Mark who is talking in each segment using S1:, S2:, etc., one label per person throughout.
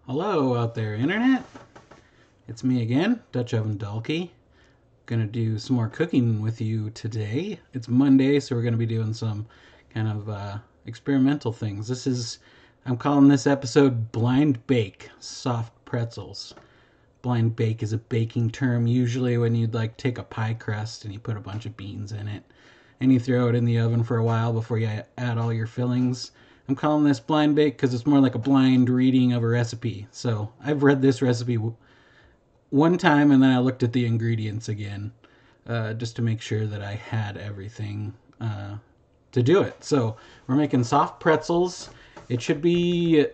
S1: Hello out there, Internet. It's me again, Dutch Oven Dalke. Gonna do some more cooking with you today. It's Monday, so we're gonna be doing some kind of experimental things. I'm calling this episode Blind Bake, Soft Pretzels. Blind bake is a baking term usually when you'd like take a pie crust and you put a bunch of beans in it and you throw it in the oven for a while before you add all your fillings. I'm calling this blind bake because it's more like a blind reading of a recipe. So I've read this recipe one time and then I looked at the ingredients again just to make sure that I had everything to do it. So we're making soft pretzels. It should be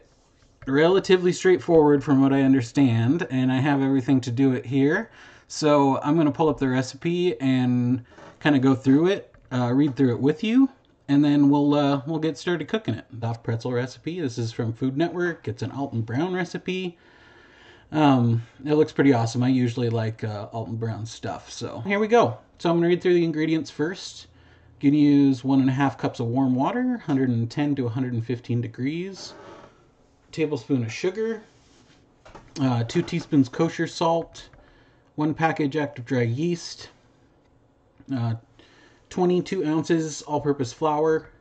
S1: relatively straightforward from what I understand, and I have everything to do it here. So I'm going to pull up the recipe and kind of go through it, read through it with you, and then we'll get started cooking it. Soft pretzel recipe. This is from Food Network. It's an Alton Brown recipe. It looks pretty awesome. I usually like Alton Brown stuff. So here we go. So I'm going to read through the ingredients first. You can use 1.5 cups of warm water, 110 to 115 degrees. Tablespoon of sugar, 2 teaspoons kosher salt, 1 package active dry yeast, 22 ounces all-purpose flour,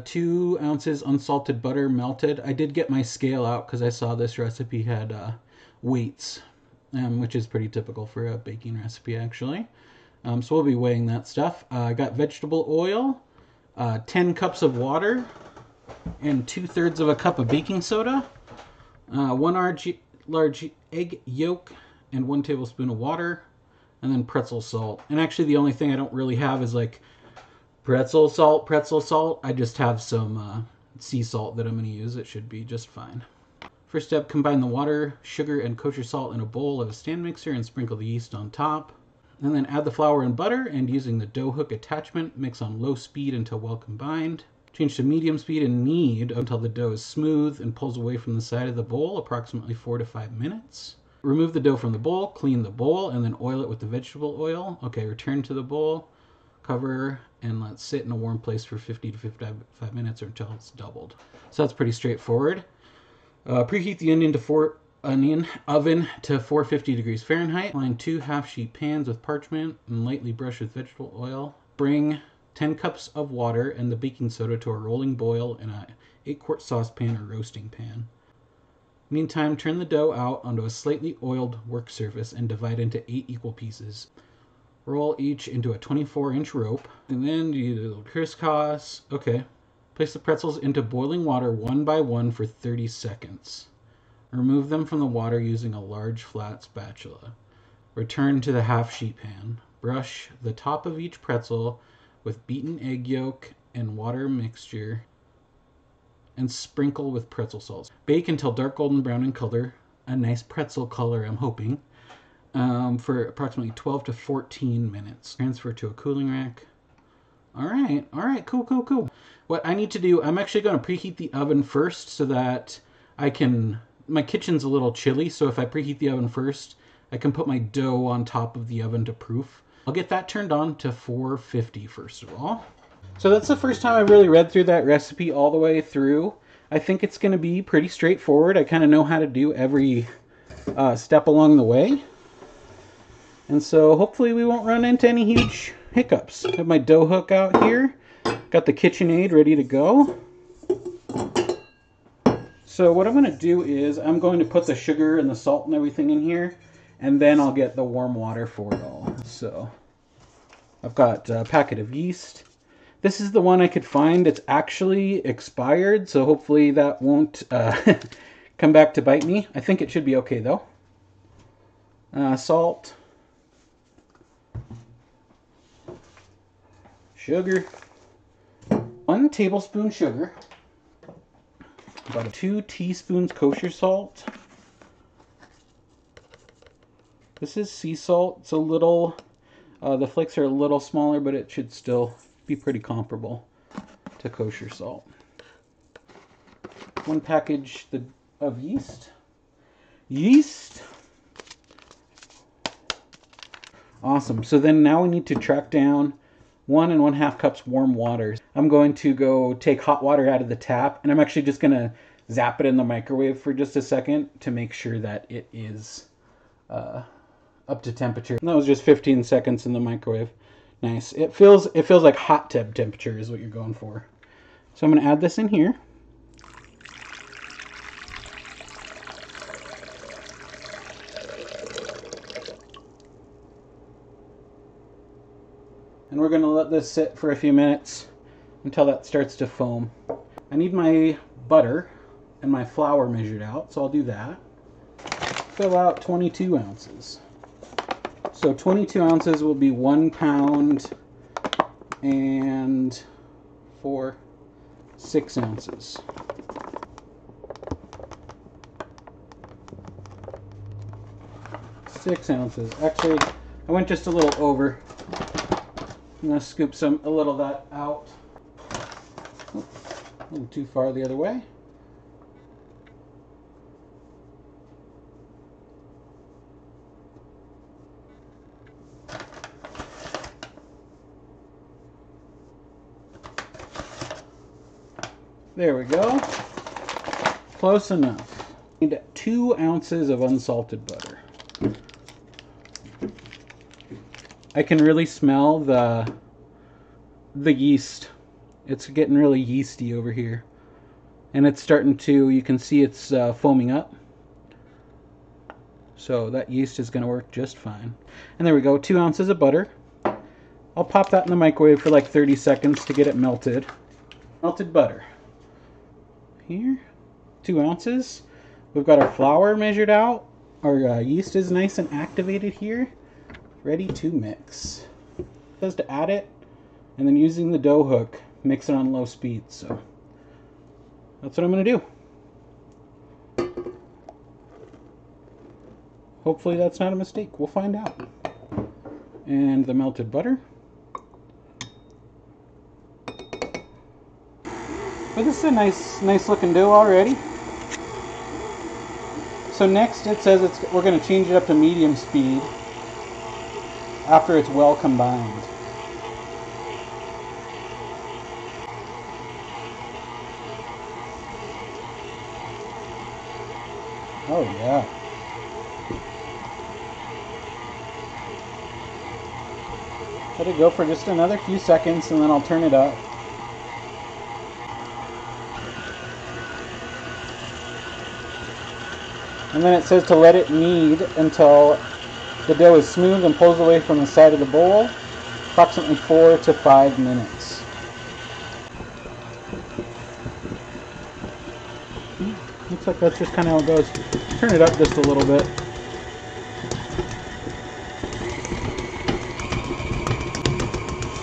S1: 2 ounces unsalted butter melted. I did get my scale out because I saw this recipe had weights, which is pretty typical for a baking recipe actually. So we'll be weighing that stuff. I got vegetable oil, 10 cups of water, and 2/3 of a cup of baking soda, 1 large egg yolk, and 1 tablespoon of water, and then pretzel salt. And actually the only thing I don't really have is like pretzel salt. I just have some sea salt that I'm going to use. It should be just fine. First step, combine the water, sugar, and kosher salt in a bowl of a stand mixer and sprinkle the yeast on top. And then add the flour and butter, and using the dough hook attachment, mix on low speed until well combined. Change to medium speed and knead until the dough is smooth and pulls away from the side of the bowl, approximately 4 to 5 minutes. Remove the dough from the bowl, clean the bowl, and then oil it with the vegetable oil. Okay, return to the bowl, cover, and let sit in a warm place for 50 to 55 minutes or until it's doubled. So that's pretty straightforward. Preheat the oven to 450 degrees Fahrenheit. Line 2 half-sheet pans with parchment and lightly brush with vegetable oil. Bring 10 cups of water and the baking soda to a rolling boil in a 8-quart saucepan or roasting pan. Meantime, turn the dough out onto a slightly oiled work surface and divide into 8 equal pieces. Roll each into a 24-inch rope, and then you do a little crisscross. Okay. Place the pretzels into boiling water one by one for 30 seconds. Remove them from the water using a large flat spatula. Return to the half-sheet pan. Brush the top of each pretzel with beaten egg yolk and water mixture and sprinkle with pretzel salt. Bake until dark golden brown in color, a nice pretzel color I'm hoping, for approximately 12 to 14 minutes. Transfer to a cooling rack. All right, cool. What I need to do, I'm actually going to preheat the oven first so that my kitchen's a little chilly, so if I preheat the oven first, I can put my dough on top of the oven to proof. I'll get that turned on to 450 first of all. So that's the first time I've really read through that recipe all the way through. I think it's going to be pretty straightforward. I kind of know how to do every step along the way. And so hopefully we won't run into any huge hiccups. I have my dough hook out here. Got the KitchenAid ready to go. So what I'm going to do is I'm going to put the sugar and the salt and everything in here, and then I'll get the warm water for it all. So I've got a packet of yeast. This is the one I could find. It's actually expired, so hopefully that won't come back to bite me. I think it should be okay though. Salt. Sugar. 1 tablespoon sugar. About 2 teaspoons kosher salt. This is sea salt. It's a little, the flakes are a little smaller, but it should still be pretty comparable to kosher salt. 1 package of yeast. Awesome. So then now we need to track down 1 1/2 cups warm water. I'm going to go take hot water out of the tap, and I'm actually just going to zap it in the microwave for just a second to make sure that it is up to temperature. And that was just 15 seconds in the microwave. Nice. It feels like hot tub temperature is what you're going for. So I'm going to add this in here. And we're going to let this sit for a few minutes until that starts to foam. I need my butter and my flour measured out, so I'll do that. Fill out 22 ounces. So 22 ounces will be 1 pound and 6 ounces. Actually, I went just a little over. I'm going to scoop a little of that out. Oops, a little too far the other way. There we go. Close enough. Need 2 ounces of unsalted butter. I can really smell the yeast. It's getting really yeasty over here. And it's starting to, you can see it's foaming up. So that yeast is going to work just fine. And there we go, 2 ounces of butter. I'll pop that in the microwave for like 30 seconds to get it melted. Melted butter. Here, 2 ounces. We've got our flour measured out. Our yeast is nice and activated here. Ready to mix. It says to add it, and then using the dough hook, mix it on low speed. So that's what I'm going to do. Hopefully that's not a mistake. We'll find out. And the melted butter. But this is a nice looking dough already. So next it says we're going to change it up to medium speed after it's well combined. Oh yeah. Let it go for just another few seconds and then I'll turn it up. And then it says to let it knead until the dough is smooth and pulls away from the side of the bowl, approximately 4 to 5 minutes. Looks like that's just kind of how it goes. Turn it up just a little bit.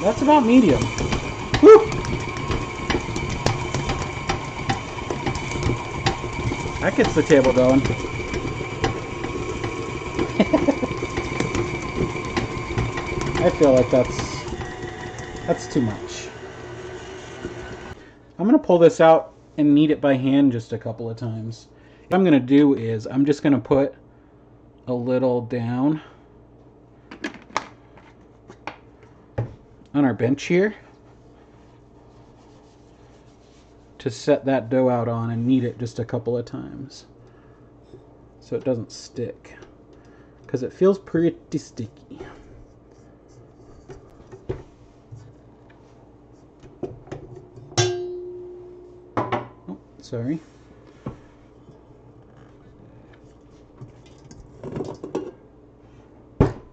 S1: That's about medium. Woo! That gets the table going. I feel like that's too much. I'm going to pull this out and knead it by hand just a couple of times. What I'm going to do is I'm just going to put a little down on our bench here to set that dough out on and knead it just a couple of times so it doesn't stick, because it feels pretty sticky. Oh, sorry.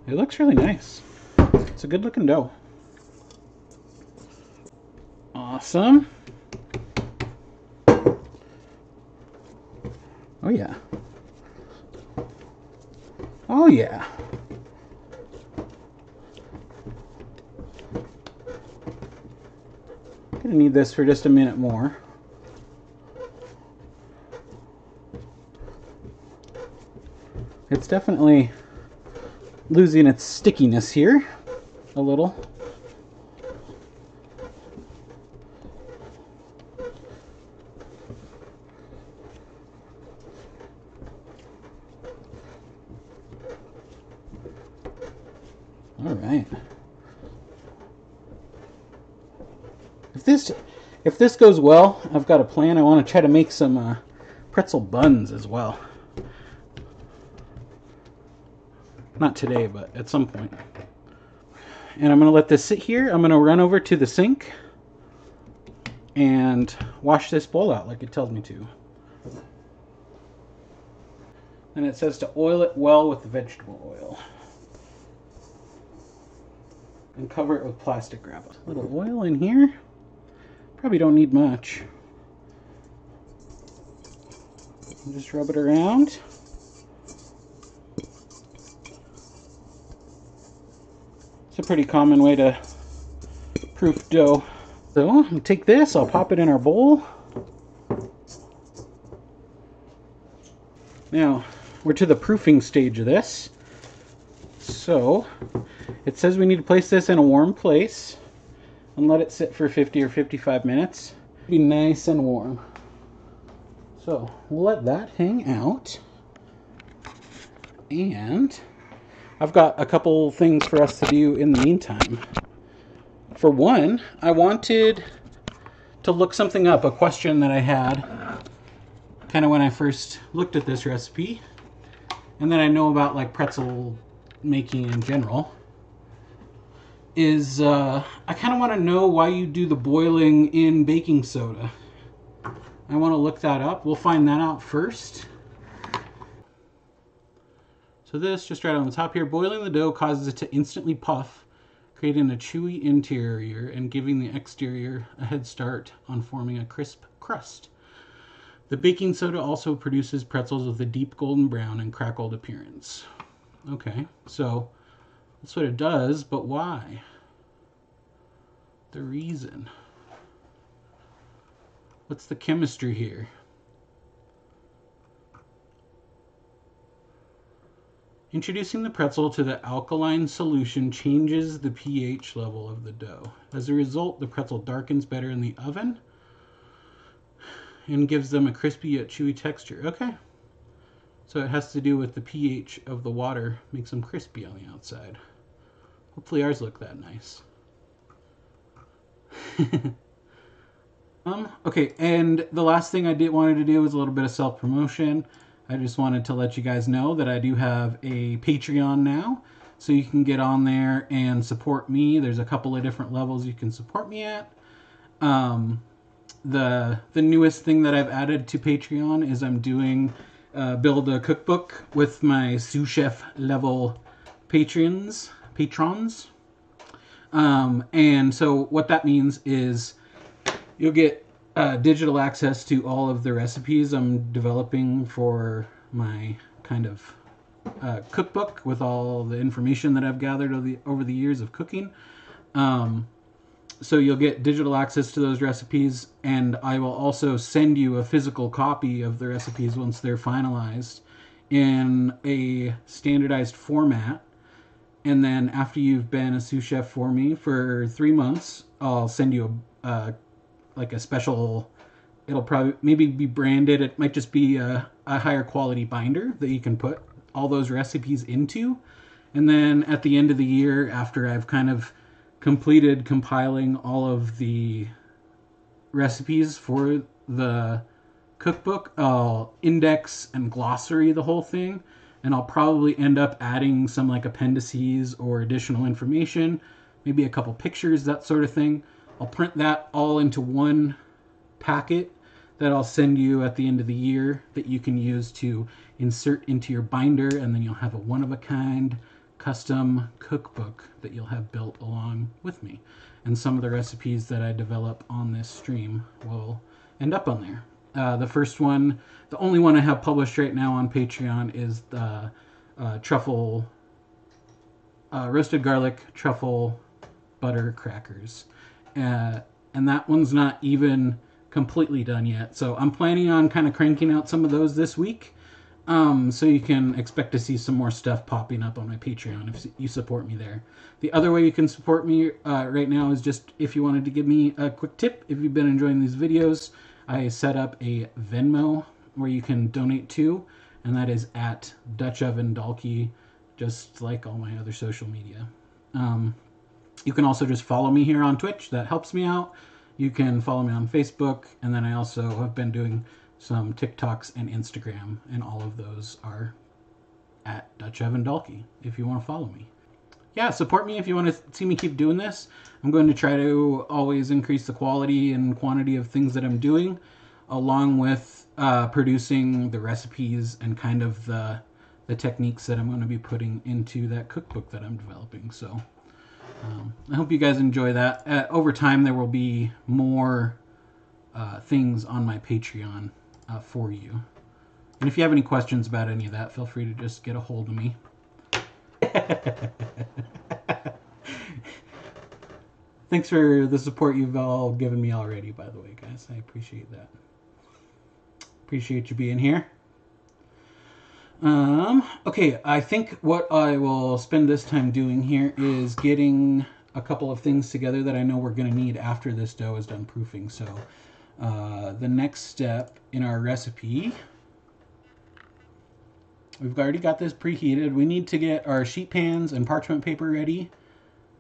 S1: It looks really nice. It's a good looking dough. Awesome. Oh yeah. Oh yeah. Gonna need this for just a minute more. It's definitely losing its stickiness here a little. All right. If this goes well, I've got a plan. I want to try to make some pretzel buns as well. Not today, but at some point. And I'm going to let this sit here. I'm going to run over to the sink and wash this bowl out like it tells me to. And it says to oil it well with vegetable oil. And cover it with plastic wrap. A little oil in here. Probably don't need much. Just rub it around. It's a pretty common way to proof dough. So I'll take this, I'll pop it in our bowl. Now, we're to the proofing stage of this. So, it says we need to place this in a warm place and let it sit for 50 or 55 minutes. Be nice and warm. So, we'll let that hang out. And I've got a couple things for us to do in the meantime. For one, I wanted to look something up, a question that I had kind of when I first looked at this recipe, and then I know about like pretzel making in general, is I kind of want to know why you do the boiling in baking soda. I want to look that up. We'll find that out first. So this, just right on the top here, boiling the dough causes it to instantly puff, creating a chewy interior and giving the exterior a head start on forming a crisp crust. The baking soda also produces pretzels with a deep golden brown and crackled appearance. Okay, so that's what it does, but why? The reason. What's the chemistry here? Introducing the pretzel to the alkaline solution changes the pH level of the dough. As a result, the pretzel darkens better in the oven and gives them a crispy yet chewy texture. Okay. So it has to do with the pH of the water, makes them crispy on the outside. Hopefully ours look that nice. Okay, and the last thing I wanted to do was a little bit of self-promotion. I just wanted to let you guys know that I do have a Patreon now, so you can get on there and support me. There's a couple of different levels you can support me at. The newest thing that I've added to Patreon is I'm doing build a cookbook with my sous chef level patrons. And so what that means is you'll get digital access to all of the recipes I'm developing for my kind of cookbook with all the information that I've gathered over the years of cooking. So you'll get digital access to those recipes, and I will also send you a physical copy of the recipes once they're finalized in a standardized format. And then after you've been a sous chef for me for 3 months, I'll send you like a special, it'll probably maybe be branded. It might just be a higher quality binder that you can put all those recipes into. And then at the end of the year, after I've kind of completed compiling all of the recipes for the cookbook, I'll index and glossary the whole thing. And I'll probably end up adding some like appendices or additional information, maybe a couple pictures, that sort of thing. I'll print that all into one packet that I'll send you at the end of the year that you can use to insert into your binder, and then you'll have a one-of-a-kind custom cookbook that you'll have built along with me. And some of the recipes that I develop on this stream will end up on there. The first one, the only one I have published right now on Patreon is the truffle, roasted garlic truffle butter crackers. And that one's not even completely done yet. So I'm planning on kind of cranking out some of those this week. So you can expect to see some more stuff popping up on my Patreon if you support me there. The other way you can support me right now is just if you wanted to give me a quick tip. If you've been enjoying these videos, I set up a Venmo where you can donate to, and that is at Dutch Oven Dalke, just like all my other social media. You can also just follow me here on Twitch. That helps me out. You can follow me on Facebook, and then I also have been doing some TikToks and Instagram, and all of those are at Dutch Oven Dalke if you want to follow me. Yeah, support me if you want to see me keep doing this. I'm going to try to always increase the quality and quantity of things that I'm doing, along with producing the recipes and kind of the techniques that I'm going to be putting into that cookbook that I'm developing. So I hope you guys enjoy that. Over time, there will be more things on my Patreon for you. And if you have any questions about any of that, feel free to just get a hold of me. Thanks for the support you've all given me already, by the way, guys. I appreciate that. Appreciate you being here. Okay, I think what I will spend this time doing here is getting a couple of things together that I know we're going to need after this dough is done proofing. So the next step in our recipe, we've already got this preheated. We need to get our sheet pans and parchment paper ready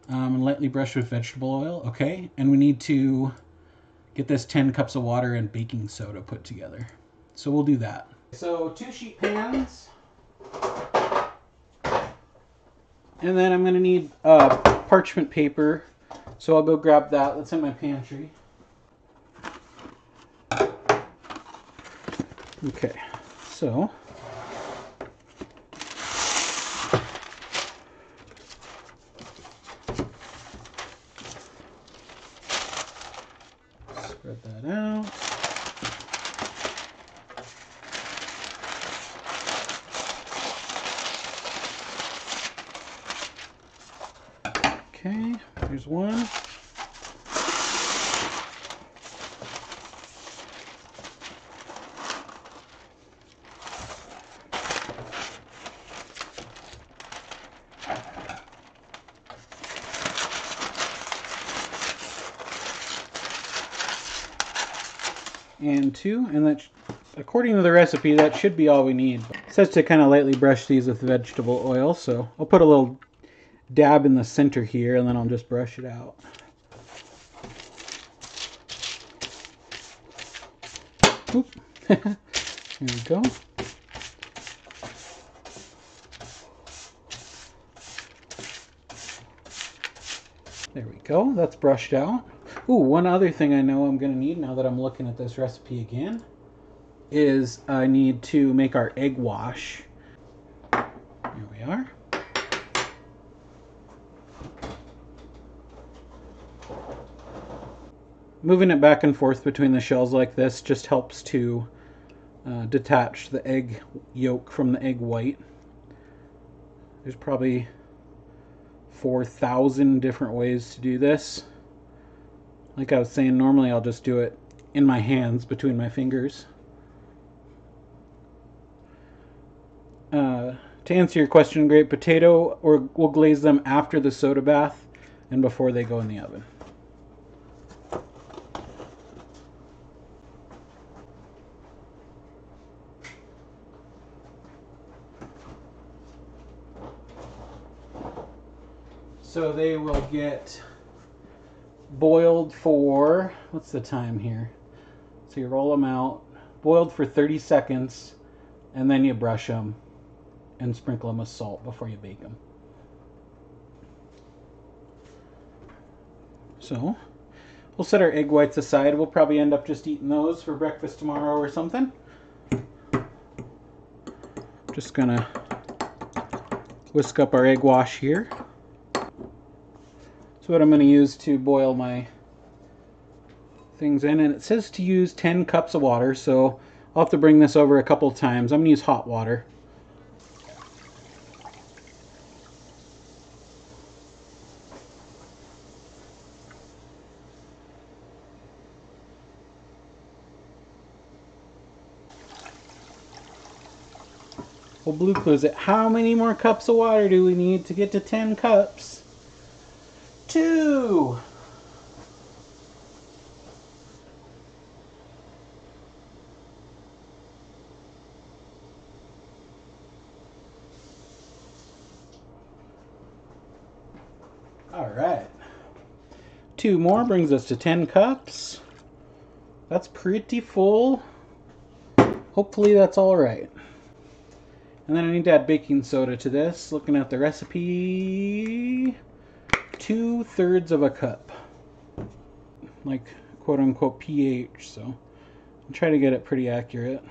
S1: and lightly brushed with vegetable oil. Okay, and we need to get this 10 cups of water and baking soda put together. So we'll do that. So 2 sheet pans. And then I'm going to need parchment paper. So I'll go grab that. That's in my pantry. Okay, so spread that out. Okay, here's one. And 2, and that, according to the recipe, that should be all we need. It says to kind of lightly brush these with vegetable oil, so I'll put a little dab in the center here, and then I'll just brush it out. Oop. Here we go. There we go, that's brushed out. Ooh, one other thing I know I'm going to need now that I'm looking at this recipe again is I need to make our egg wash. Here we are. Moving it back and forth between the shells like this just helps to detach the egg yolk from the egg white. There's probably 4,000 different ways to do this. Like I was saying, normally I'll just do it in my hands between my fingers. To answer your question, grape potato, or we'll glaze them after the soda bath and before they go in the oven. So they will get boiled for, what's the time here? So you roll them out, boiled for 30 seconds, and then you brush them and sprinkle them with salt before you bake them. So we'll set our egg whites aside. We'll probably end up just eating those for breakfast tomorrow or something. Just gonna whisk up our egg wash here. So what I'm going to use to boil my things in, and it says to use 10 cups of water, so I'll have to bring this over a couple times. I'm going to use hot water. We'll blue clues it. How many more cups of water do we need to get to 10 cups? 2. All right. 2 more brings us to 10 cups. That's pretty full. hopefully that's all right. And then I need to add baking soda to this. Looking at the recipe, 2/3 of a cup, like quote unquote pH. So I'll try to get it pretty accurate.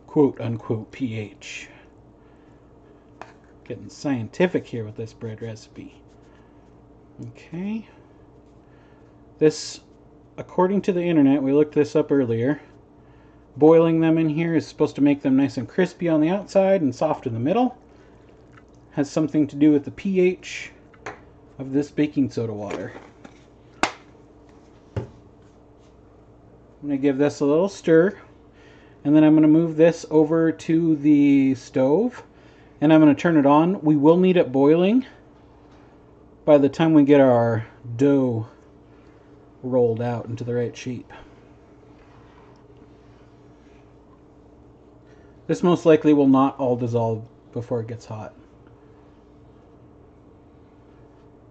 S1: Quote unquote pH. Getting scientific here with this bread recipe. Okay. This, according to the internet, we looked this up earlier, boiling them in here is supposed to make them nice and crispy on the outside and soft in the middle. Has something to do with the pH of this baking soda water. I'm going to give this a little stir, and then I'm going to move this over to the stove, and I'm going to turn it on. We will need it boiling by the time we get our dough rolled out into the right shape. This most likely will not all dissolve before it gets hot.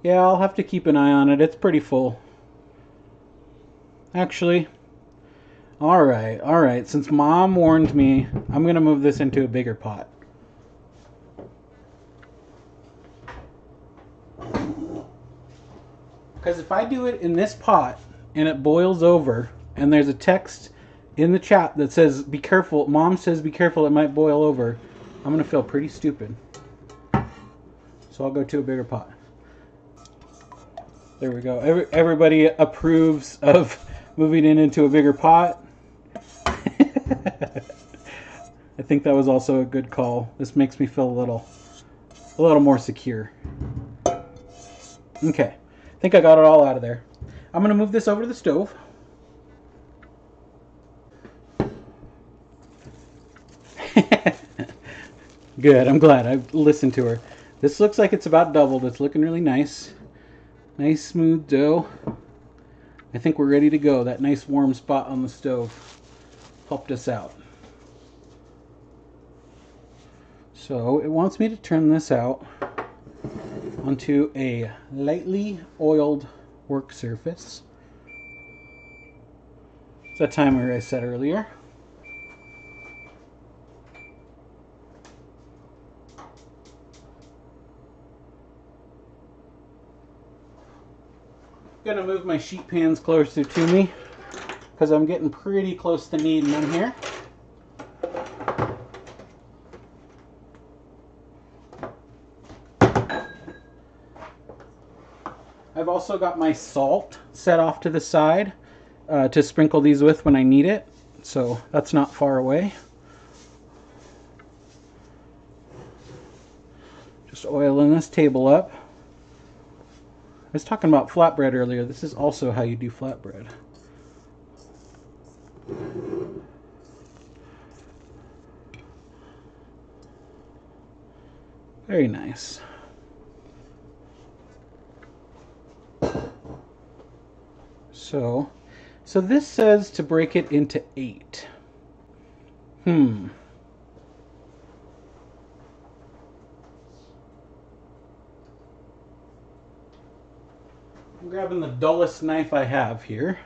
S1: Yeah, I'll have to keep an eye on it. It's pretty full. Actually, alright. Since Mom warned me, I'm going to move this into a bigger pot. Because if I do it in this pot and it boils over and there's a text in the chat that says, be careful, Mom says be careful, it might boil over, I'm going to feel pretty stupid. So I'll go to a bigger pot. There we go. Everybody approves of moving it into a bigger pot. I think that was also a good call. This makes me feel a little more secure. Okay. I think I got it all out of there. I'm going to move this over to the stove. Good, I'm glad I listened to her. This looks like it's about doubled. It's looking really nice. Nice smooth dough. I think we're ready to go. That nice warm spot on the stove helped us out. So it wants me to turn this out onto a lightly oiled work surface. It's that timer I said earlier. I'm gonna move my sheet pans closer to me because I'm getting pretty close to needing them here. I've also got my salt set off to the side to sprinkle these with when I need it, so that's not far away. Just oiling this table up. I was talking about flatbread earlier. This is also how you do flatbread. Very nice. So this says to break it into 8. I'm grabbing the dullest knife I have here.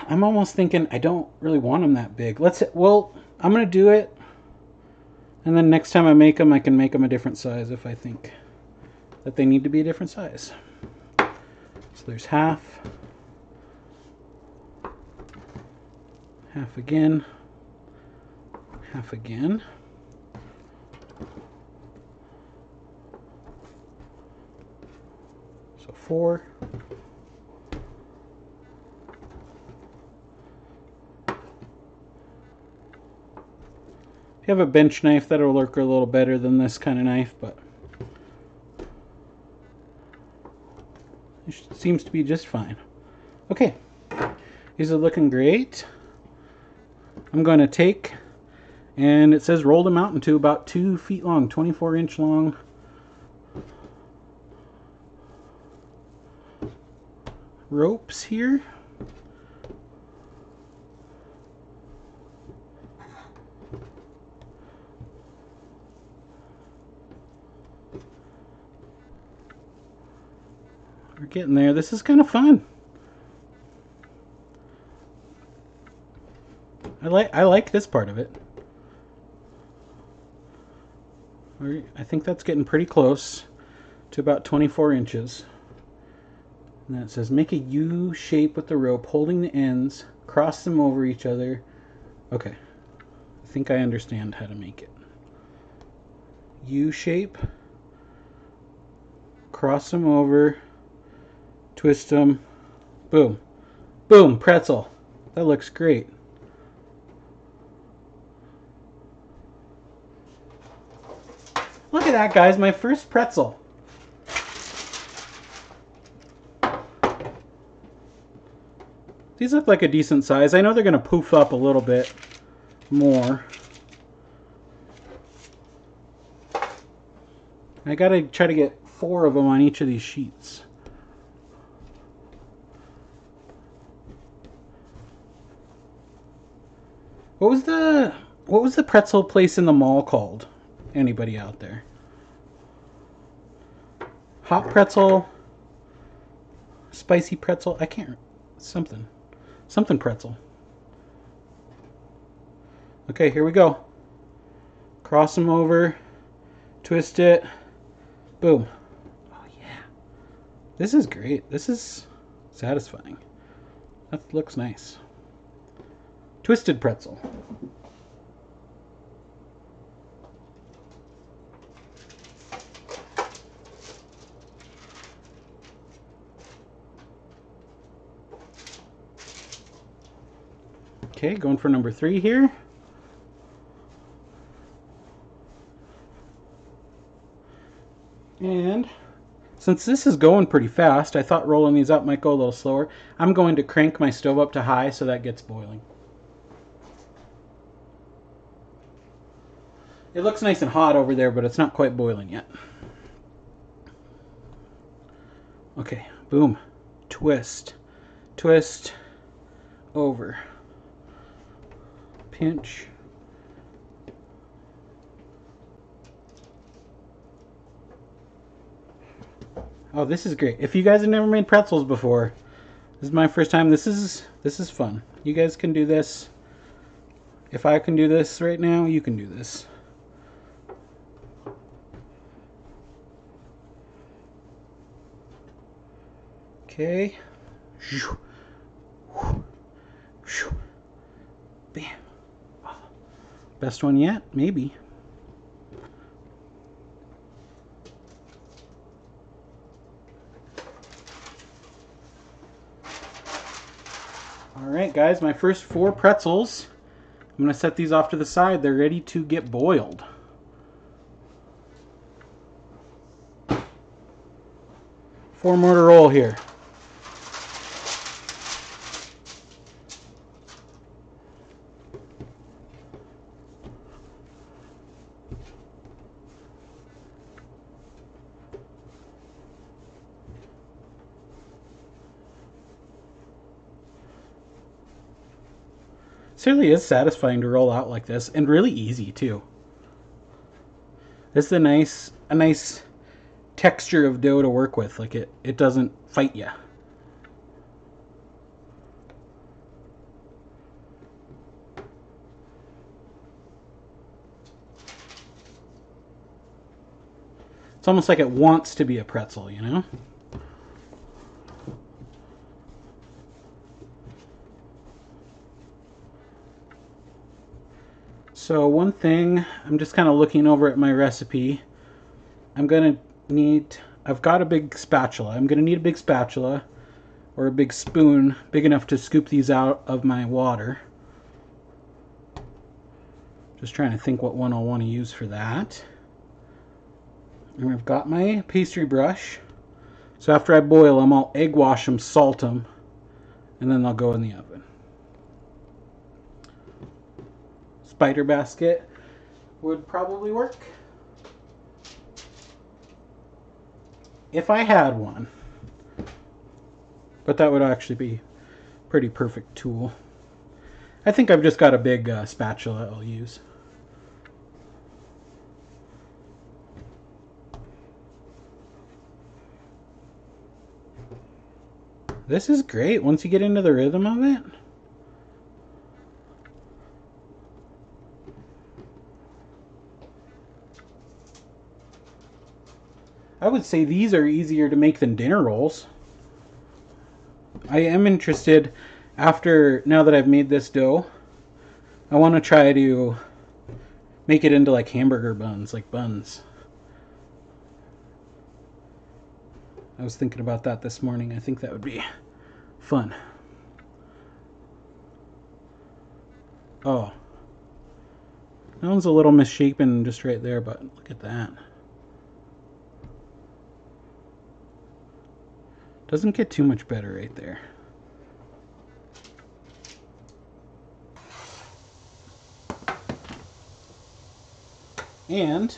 S1: I'm almost thinking I don't really want them that big. Well, I'm going to do it. And then next time I make them, I can make them a different size if I think that they need to be a different size. So there's half. Half again. Half again. So 4. If you have a bench knife, that'll work a little better than this kind of knife, but it seems to be just fine. Okay, these are looking great. I'm going to take, and it says roll them out into about 2 feet long, 24-inch long ropes here. We're getting there. This is kind of fun. I like this part of it. I think that's getting pretty close to about 24 inches. And then it says make a U shape with the rope, holding the ends, cross them over each other. Okay, I think I understand how to make it. U shape, cross them over, twist them, boom. Boom, pretzel. That looks great. Look at that, guys, my first pretzel. These look like a decent size. I know they're going to poof up a little bit more. I got to try to get 4 of them on each of these sheets. What was the pretzel place in the mall called? Anybody out there? Hot pretzel, spicy pretzel. I can't. Something pretzel. Okay, here we go. Cross them over, twist it, boom. Oh yeah, this is great. This is satisfying. That looks nice. Twisted pretzel. Okay, going for number 3 here. And since this is going pretty fast, I thought rolling these up might go a little slower. I'm going to crank my stove up to high so that gets boiling. It looks nice and hot over there, but it's not quite boiling yet. Okay, boom. Twist. Twist. Over. Pinch. Oh, this is great. If you guys have never made pretzels before, this is my first time. This is fun. You guys can do this. If I can do this right now, you can do this. Okay. Bam. Best one yet? Maybe. Alright guys, my first 4 pretzels. I'm going to set these off to the side. They're ready to get boiled. Four more to roll here. Certainly is satisfying to roll out like this, and really easy too. This is a nice texture of dough to work with. Like it doesn't fight you. It's almost like it wants to be a pretzel, you know? So one thing, I'm just kind of looking over at my recipe. I've got a big spatula. I'm going to need a big spatula or a big spoon big enough to scoop these out of my water. Just trying to think what one I'll want to use for that. And I've got my pastry brush. So after I boil them, I'll egg wash them, salt them, and then they'll go in the oven. Spider basket would probably work if I had one, but that would actually be a pretty perfect tool. I think I've just got a big spatula I'll use. This is great once you get into the rhythm of it. I would say these are easier to make than dinner rolls. I am interested, now that I've made this dough, I want to try to make it into like hamburger buns, like buns. I was thinking about that this morning. I think that would be fun. Oh. That one's a little misshapen just right there, but look at that. Doesn't get too much better right there. And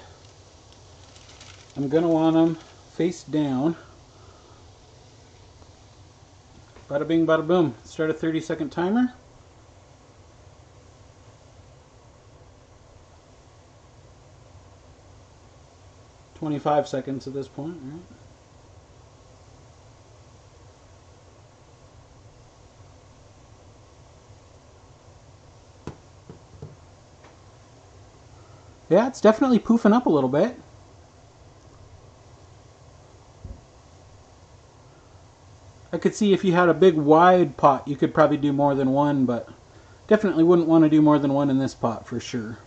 S1: I'm going to want them face down. Bada bing, bada boom. Start a 30-second timer. "25 seconds at this point, right? Yeah, it's definitely poofing up a little bit. I could see if you had a big wide pot, you could probably do more than one, but definitely wouldn't want to do more than one in this pot for sure.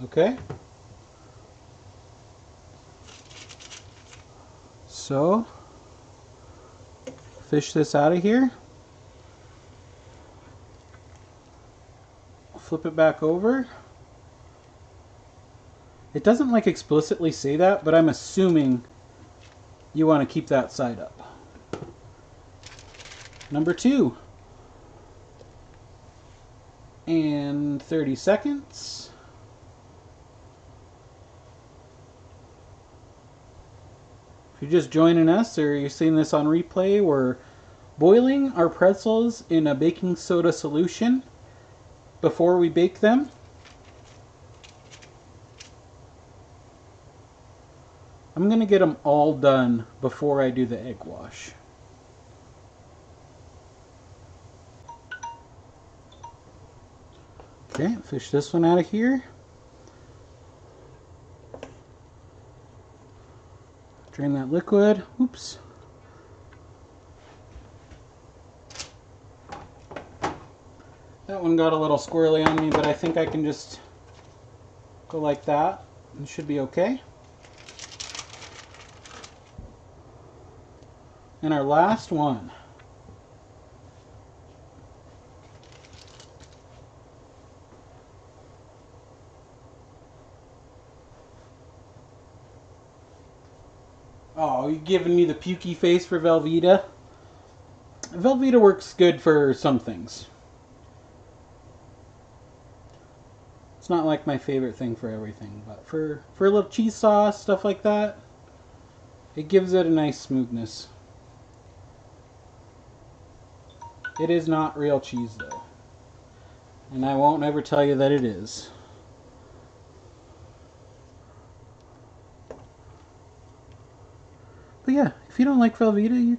S1: Okay. So, fish this out of here. Flip it back over. It doesn't like explicitly say that, but I'm assuming you want to keep that side up. Number 2. And 30 seconds. If you're just joining us or you're seeing this on replay, we're boiling our pretzels in a baking soda solution before we bake them. I'm going to get them all done before I do the egg wash. Okay, fish this one out of here. Drain that liquid. Oops. That one got a little squirrely on me, but I think I can just go like that. It should be okay. And our last one. Oh, you giving me the pukey face for Velveeta? Velveeta works good for some things. It's not like my favorite thing for everything, but for a little cheese sauce, stuff like that, it gives it a nice smoothness. It is not real cheese though, and I won't ever tell you that it is. But yeah, if you don't like Velveeta, you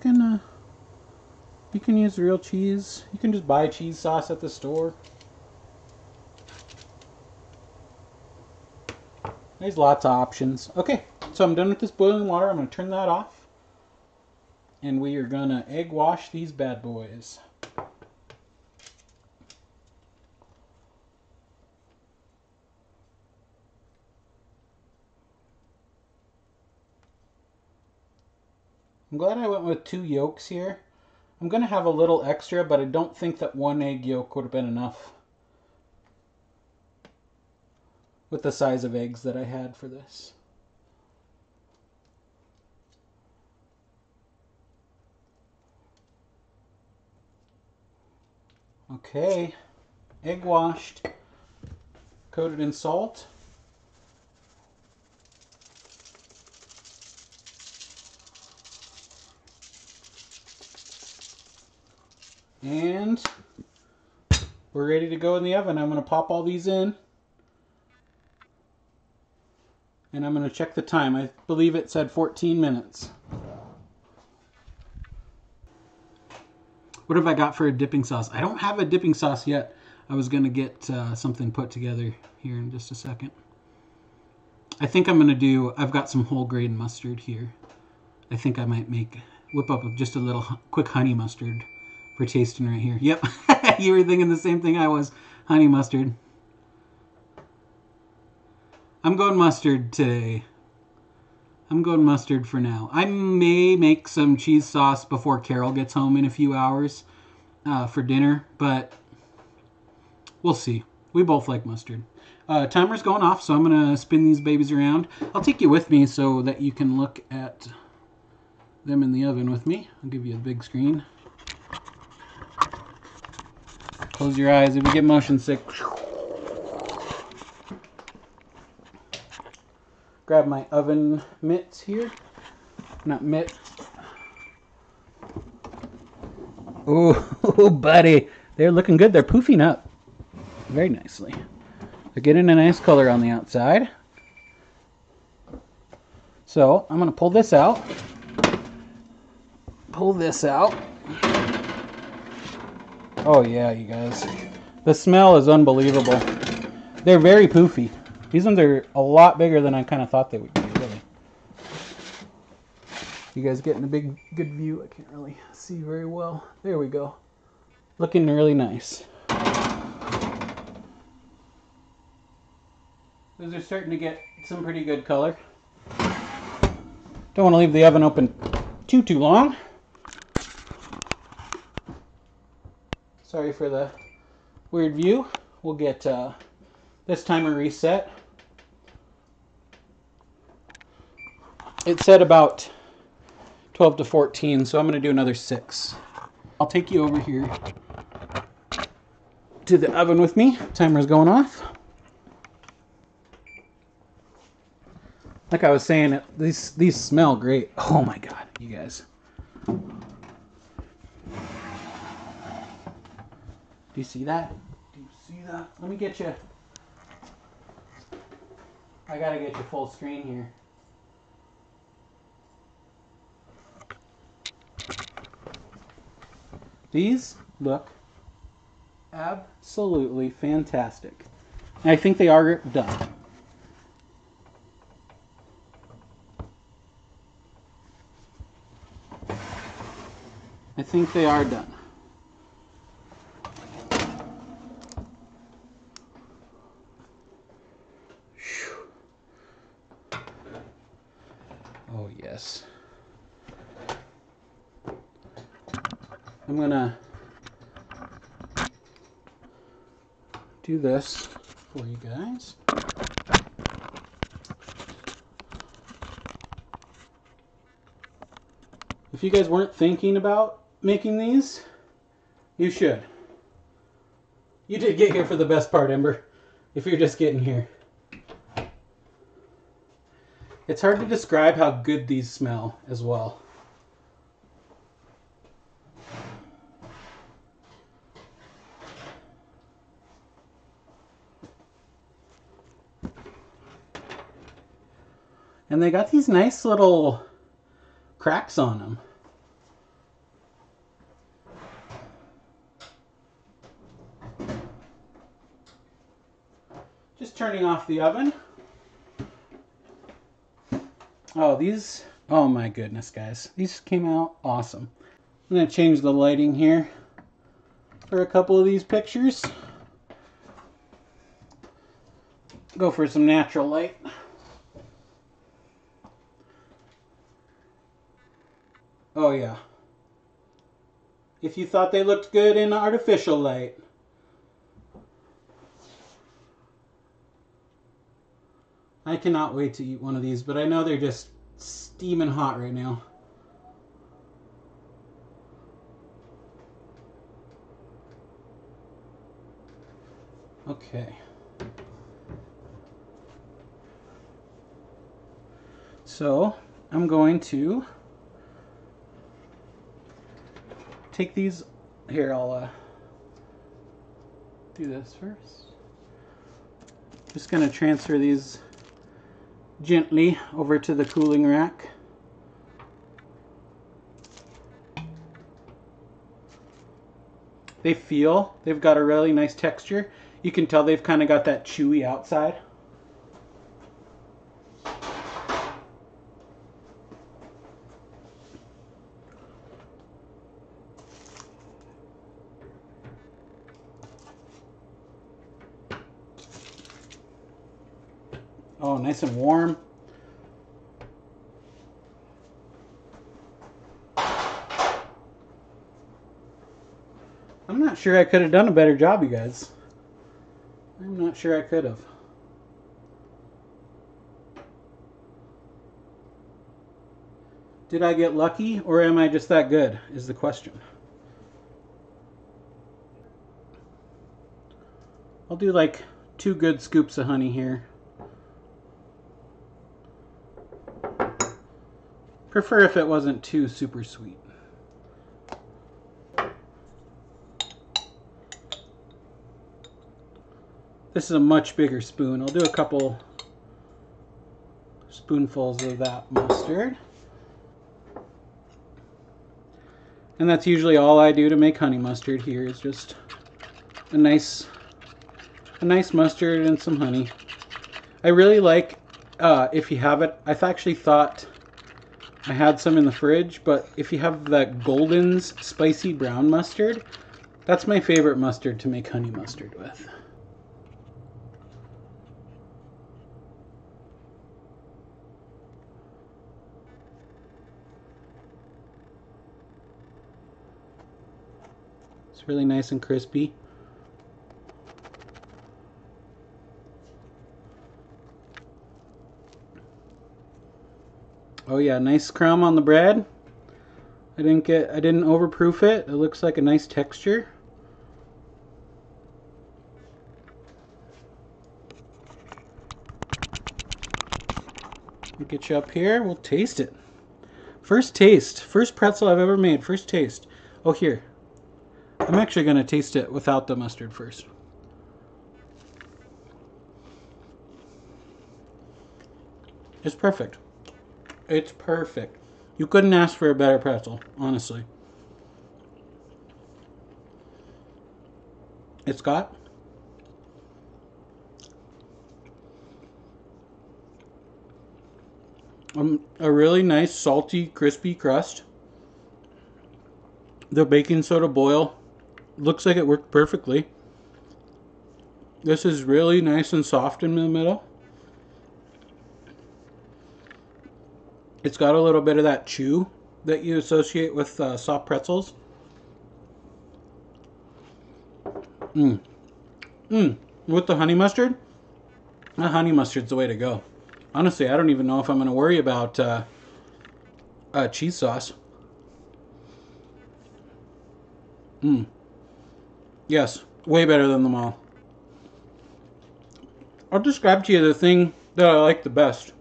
S1: can use real cheese. You can just buy cheese sauce at the store. There's lots of options. Okay, so I'm done with this boiling water. I'm going to turn that off. And we are going to egg wash these bad boys. I'm glad I went with 2 yolks here. I'm going to have a little extra, but I don't think that 1 egg yolk would have been enough with the size of eggs that I had for this. Okay, egg washed, coated in salt. And we're ready to go in the oven. I'm going to pop all these in. And I'm going to check the time. I believe it said 14 minutes. What have I got for a dipping sauce? I don't have a dipping sauce yet. I was going to get something put together here in just a second. I think I'm going to do, I've got some whole grain mustard here. I think I might whip up just a little quick honey mustard for tasting right here. Yep, you were thinking the same thing I was. Honey mustard. I'm going mustard today. I'm going mustard for now. I may make some cheese sauce before Carol gets home in a few hours for dinner, but we'll see. We both like mustard. Timer's going off, so I'm going to spin these babies around. I'll take you with me so that you can look at them in the oven with me. I'll give you a big screen. Close your eyes if you get motion sick. Grab my oven mitts here. Not mitt. Oh, buddy. They're looking good. They're poofing up very nicely. They're getting a nice color on the outside. So I'm going to pull this out. Pull this out. Oh yeah, you guys. The smell is unbelievable. They're very poofy. These ones are a lot bigger than I kind of thought they would be, really. You guys getting a good view? I can't really see very well. There we go. Looking really nice. Those are starting to get some pretty good color. Don't want to leave the oven open too long. Sorry for the weird view. We'll get this timer reset. It said about 12 to 14, so I'm going to do another 6. I'll take you over here to the oven with me. Timer's going off. Like I was saying, these smell great. Oh my god, you guys. Do you see that? Do you see that? Let me get you. I gotta get you full screen here. These look absolutely fantastic. And I think they are done. I think they are done. Oh yes. I'm gonna do this for you guys. If you guys weren't thinking about making these, you should. You did get here for the best part, Ember, if you're just getting here. It's hard to describe how good these smell as well. And they got these nice little cracks on them. Just turning off the oven. Oh, these, oh my goodness, guys. These came out awesome. I'm going to change the lighting here for a couple of these pictures. Go for some natural light. Oh yeah. If you thought they looked good in artificial light. I cannot wait to eat one of these, but I know they're just steaming hot right now. Okay. So, I'm going to take these. Here, I'll do this first. Just going to transfer these gently over to the cooling rack. they've got a really nice texture. You can tell they've kind of got that chewy outside. Oh, nice and warm. I'm not sure I could have done a better job, you guys. I'm not sure I could have. Did I get lucky, or am I just that good, is the question. I'll do like 2 good scoops of honey here. Prefer if it wasn't too super sweet. This is a much bigger spoon. I'll do a couple spoonfuls of that mustard. And that's usually all I do to make honey mustard here, is just a nice mustard and some honey. I really like, if you have it, I've actually thought I had some in the fridge, but if you have that Golden's spicy brown mustard, that's my favorite mustard to make honey mustard with. It's really nice and crispy. Oh yeah, nice crumb on the bread. I didn't overproof it. It looks like a nice texture. We'll get you up here. We'll taste it. First taste. First pretzel I've ever made. First taste. Oh, here. I'm actually going to taste it without the mustard first. It's perfect. It's perfect. You couldn't ask for a better pretzel, honestly. It's got a really nice salty, crispy crust. The baking soda boil looks like it worked perfectly. This is really nice and soft in the middle. It's got a little bit of that chew that you associate with soft pretzels. With the honey mustard, the honey mustard's the way to go. Honestly, I don't even know if I'm going to worry about cheese sauce. Yes, way better than them all. I'll describe to you the thing that I like the best,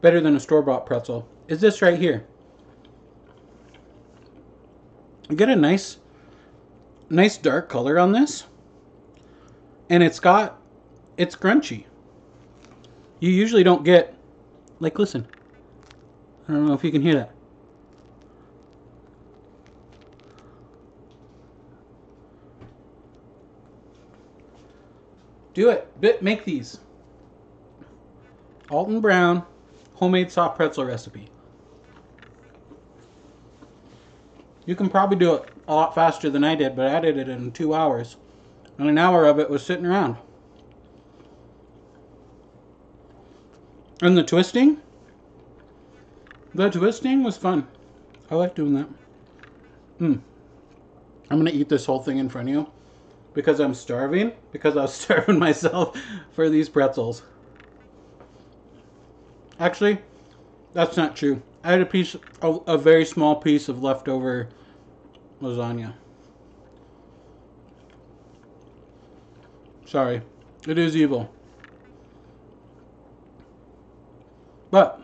S1: better than a store-bought pretzel, is this right here. You get a nice dark color on this, and it's crunchy. You usually don't get, like, listen, I don't know if you can hear that. Do it. Make these. Alton Brown homemade soft pretzel recipe. You can probably do it a lot faster than I did, but I did it in 2 hours. And an hour of it was sitting around. And the twisting was fun. I like doing that. I'm going to eat this whole thing in front of you because I'm starving, because I was starving myself for these pretzels. Actually, that's not true. I had a very small piece of leftover lasagna. Sorry, it is evil. But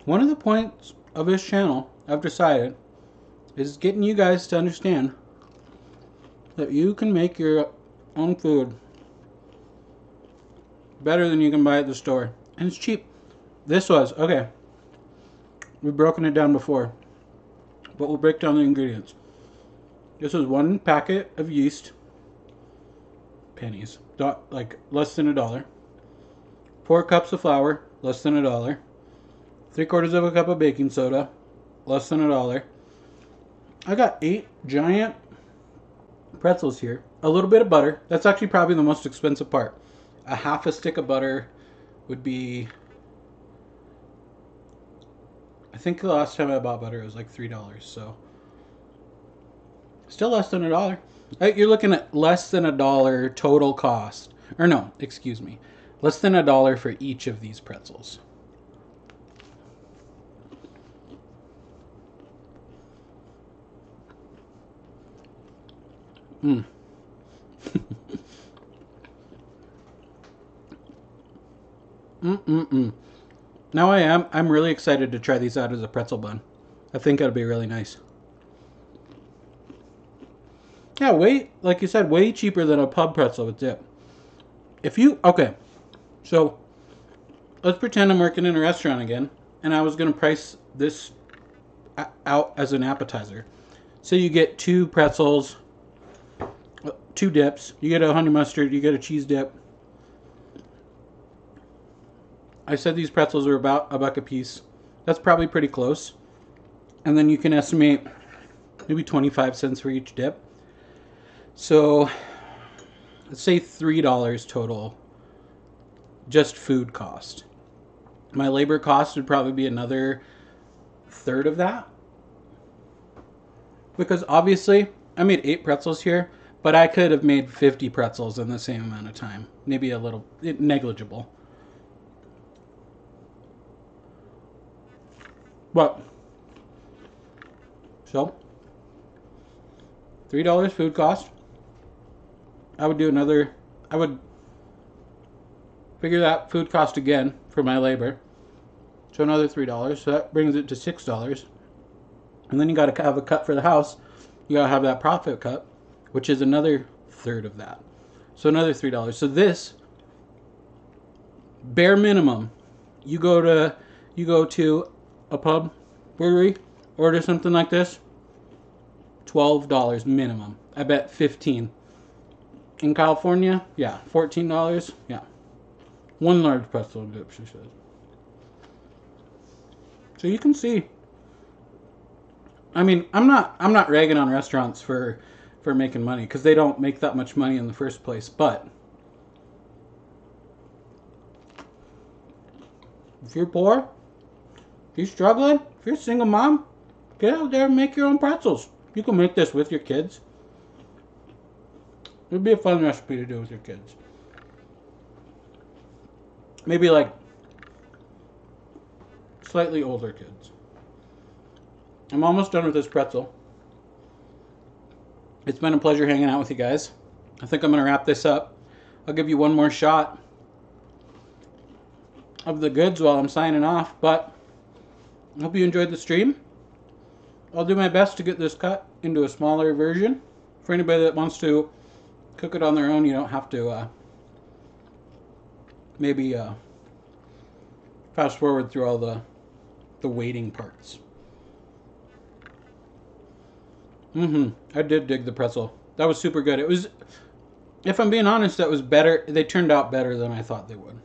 S1: one of the points of this channel, I've decided, is getting you guys to understand that you can make your own food better than you can buy at the store. And it's cheap. This was, okay, we've broken it down before, but we'll break down the ingredients. This is one packet of yeast. Pennies. Like less than $1. 4 cups of flour, less than $1. 3/4 of a cup of baking soda, less than $1. I got 8 giant pretzels here. A little bit of butter. That's actually probably the most expensive part. A half a stick of butter would be... I think the last time I bought butter it was like $3, so... Still less than $1. You're looking at less than $1 total cost. Or no, excuse me. Less than $1 for each of these pretzels. Mm. Now I'm really excited to try these out as a pretzel bun. I think it'll be really nice. Yeah, like you said, way cheaper than a pub pretzel with dip. Okay, so let's pretend I'm working in a restaurant again, and I was going to price this out as an appetizer. So you get 2 pretzels, 2 dips, you get a honey mustard, you get a cheese dip. I said these pretzels are about $1 a piece. That's probably pretty close. And then you can estimate maybe 25 cents for each dip. So let's say $3 total, just food cost. My labor cost would probably be another third of that. Because obviously, I made 8 pretzels here, but I could have made 50 pretzels in the same amount of time. Maybe a little negligible. But, so, $3 food cost. I would figure that food cost again for my labor. So another $3. So that brings it to $6. And then you got to have a cut for the house. You got to have that profit cut, which is another third of that. So another $3. So this, bare minimum, you go to a pub, brewery, order something like this, $12 minimum. I bet $15. In California, yeah, $14. Yeah, 1 large pretzel dip, she says. So you can see. I mean, I'm not ragging on restaurants for making money, because they don't make that much money in the first place. But if you're poor, if you're struggling, if you're a single mom, get out there and make your own pretzels. You can make this with your kids. It'd be a fun recipe to do with your kids. Maybe like slightly older kids. I'm almost done with this pretzel. It's been a pleasure hanging out with you guys. I think I'm going to wrap this up. I'll give you one more shot of the goods while I'm signing off, but I hope you enjoyed the stream. I'll do my best to get this cut into a smaller version. For anybody that wants to cook it on their own, you don't have to maybe fast forward through all the waiting parts. I did dig the pretzel. That was super good. It was, if I'm being honest, that was better. They turned out better than I thought they would.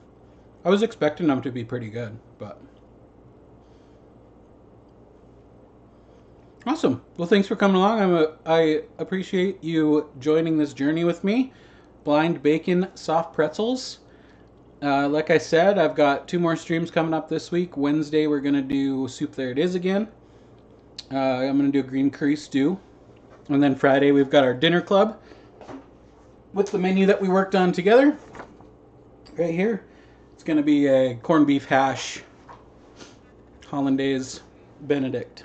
S1: I was expecting them to be pretty good, but awesome. Well, thanks for coming along. I appreciate you joining this journey with me. Blind Bacon Soft Pretzels. Like I said, I've got 2 more streams coming up this week. Wednesday, we're going to do Soup There It Is again. I'm going to do a green curry stew. And then Friday, we've got our dinner club with the menu that we worked on together. Right here. It's going to be a corned beef hash Hollandaise Benedict.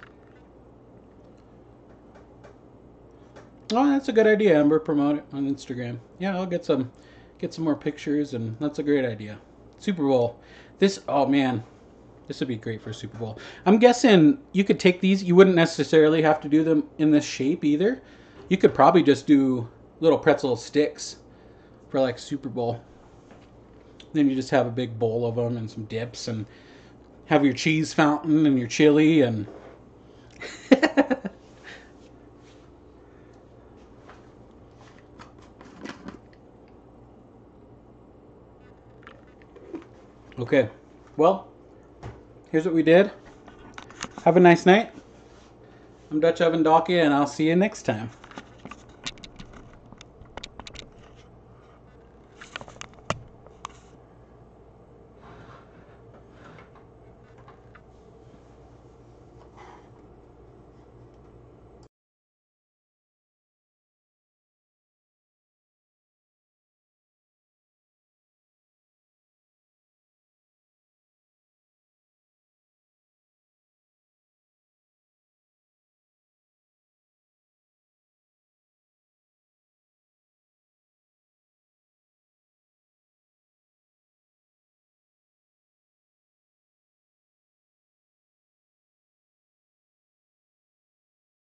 S1: Oh, that's a good idea, Amber. Promote it on Instagram. Yeah, I'll get some more pictures, and that's a great idea. Super Bowl. Oh man, this would be great for Super Bowl. I'm guessing you could take these. You wouldn't necessarily have to do them in this shape either. You could probably just do little pretzel sticks for like Super Bowl. Then you just have a big bowl of them and some dips, and have your cheese fountain and your chili and Okay, well, here's what we did. Have a nice night. I'm Dutch Oven Dalke, and I'll see you next time.